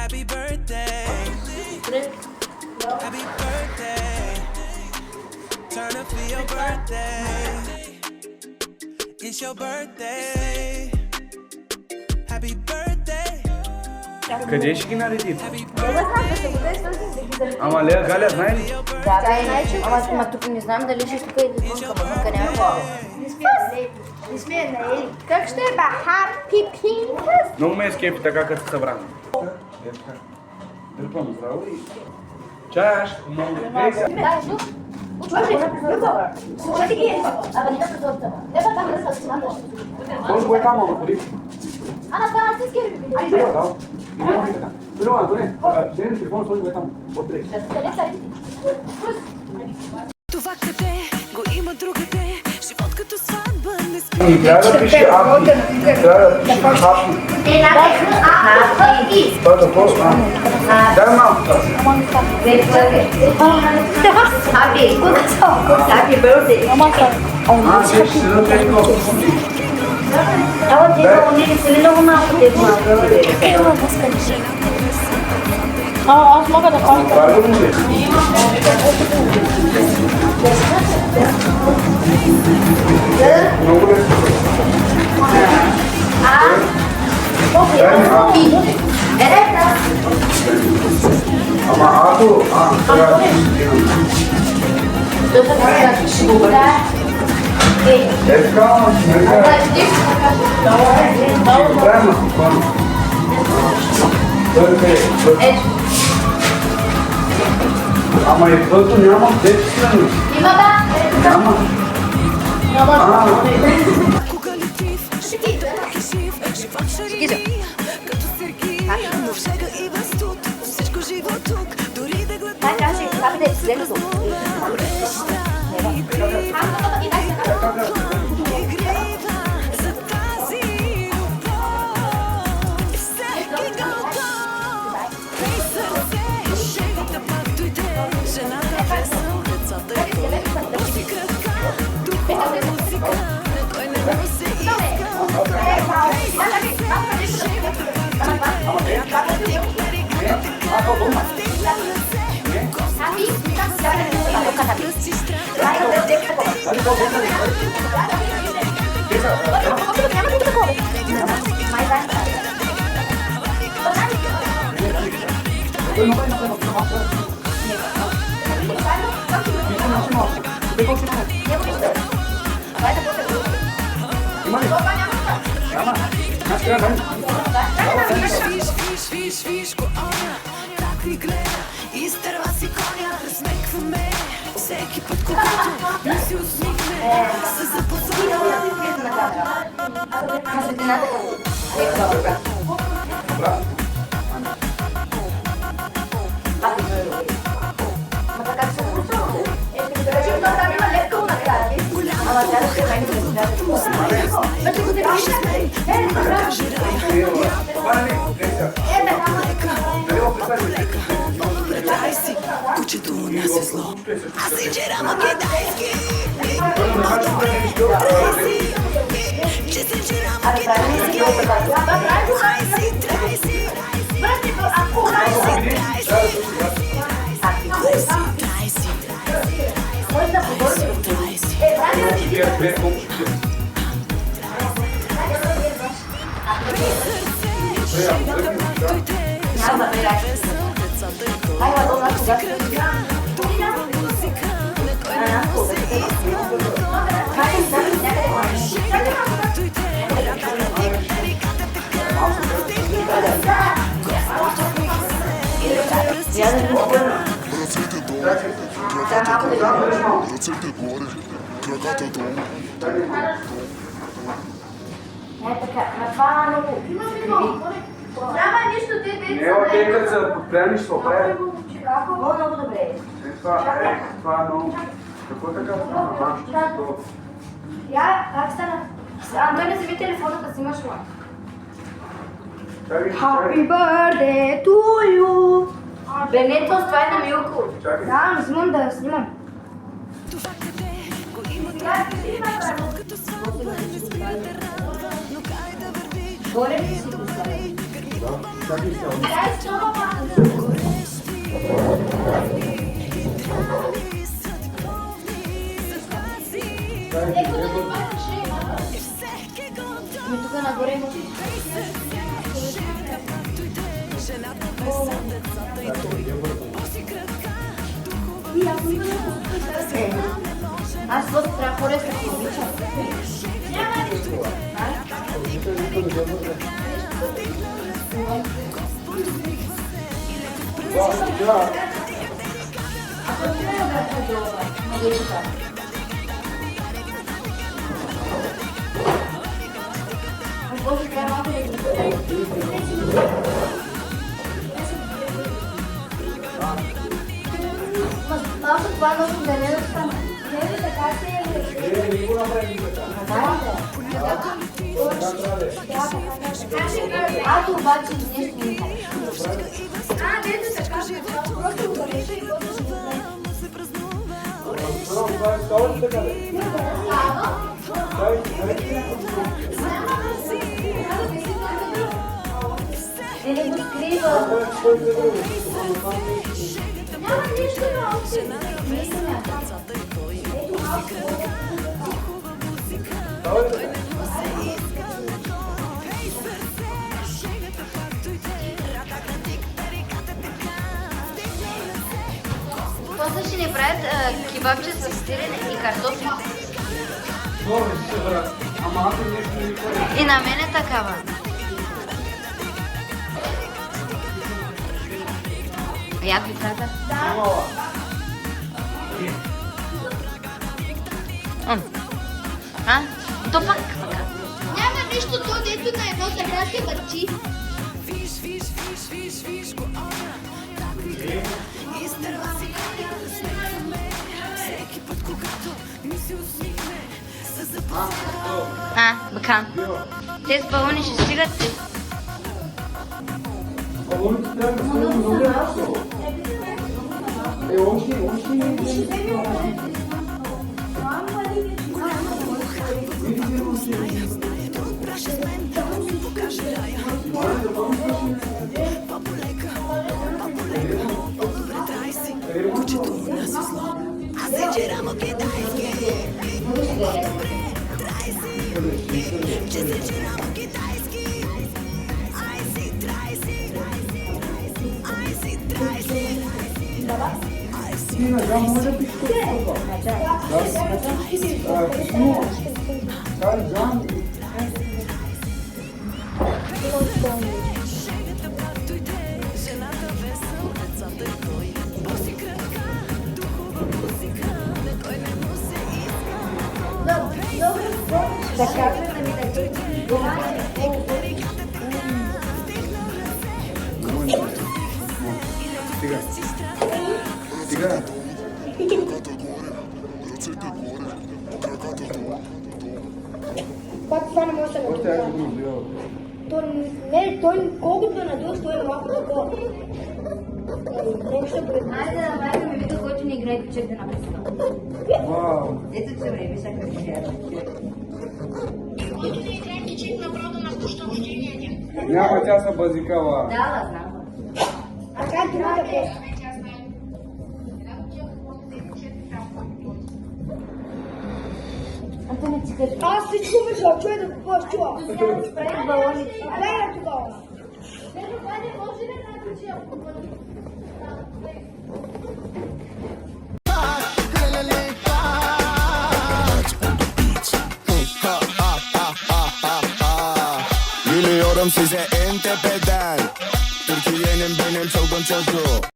Happy birthday. Happy birthday. Turn up for your birthday. It's your birthday. Happy birthday. Că de și ginare dit. Ама Лея Галя знае ли? Да, ама тук не знам дали ще тук или тук, тук няма. Не сме наели. Как ще е Happy Pinkas? Много ме е скепи така като събран. Дърпам здраво и... Чаш! Слушайте ги! Абе, не да прозорца. Не да там да се смяташ. Колко го е там, ама ходи? Ана, това не си скери. Айде, да. Било, Антоне, ден телефон сложи го е там. Отпрек. Това къде го има другаде. Живот като сватба не спи. И трябва да пише апи. Трябва да пише апи. Това е такова. Дай малко това. Happy birthday. Ще си да те много. Ела, тега, не се ли много малко те малко? Аз мога да кажа. Това е го му ли? Много лесно. Ама ако... трябва да е така, ама и твоето няма детствено. Има да. Няма. Кога летив, живот е жив, живот шари, като Сергий, но в шега и възтут, всичко живо тук, дори да гладува, игрива за тази любов. И всеки гълтон, при сърце, шегата пак дойде, жената весел, децата и той, носи кръка, духова музика, кой не му се иска. Виж го оня, как ни гледа, изтърва си коня, размеква ме, всеки път когато ми се усмихне, се запозоря. Предай си, кучето у нас е зло. Аз си джерама китайски. Трайси, че си джерама китайски. Трайси, трайси. Ръцете горе, краката долу. Е така, това много. Няма нищо, те Не, те като са подпряни, ще се оправят. Много добре. Това е много... Какво е така? Я, как стана? Антоне, вземи телефона, да си имаш лак. Happy birthday to you! Бенето, това е на Милко. Да, взимам да снимам. Това къде го има другаде, живот като сватба не спира да радва, но кай да върви, Горе ли си го слагай? Ми тук нагоре има. Аз просто трябва по-резко да обичам. Малко това много да не остана. Не, така Аз обаче нещо не харесвам. дето така, просто го реши и после ще го Или го скрива. няма нищо на После ще ни правят кебабче с сирене и картофи. И на мен е такава. Я ви казах? А? То пак. Няма нищо то, дето на едно така се върти. Бакан. Те с балони ще стигат ли? Краката горе, ръцете горе, краката долу. Пак това не може да го това. Колкото е надолу, той е малко такова. Айде да направим видео, който ни играе чек да написам. Ето че време, всяка видео. Който не играе кичек, направо да напуща рождения. Няма, тя са базикава. Да, знам. А как другата песен? А то не ти кажи. Аз се чуваш, а чуя да купуваш чува. Правят балони. Гледай тогава. Gülüyorum size en tepeden Türkiye'nin benim çılgın çocuğu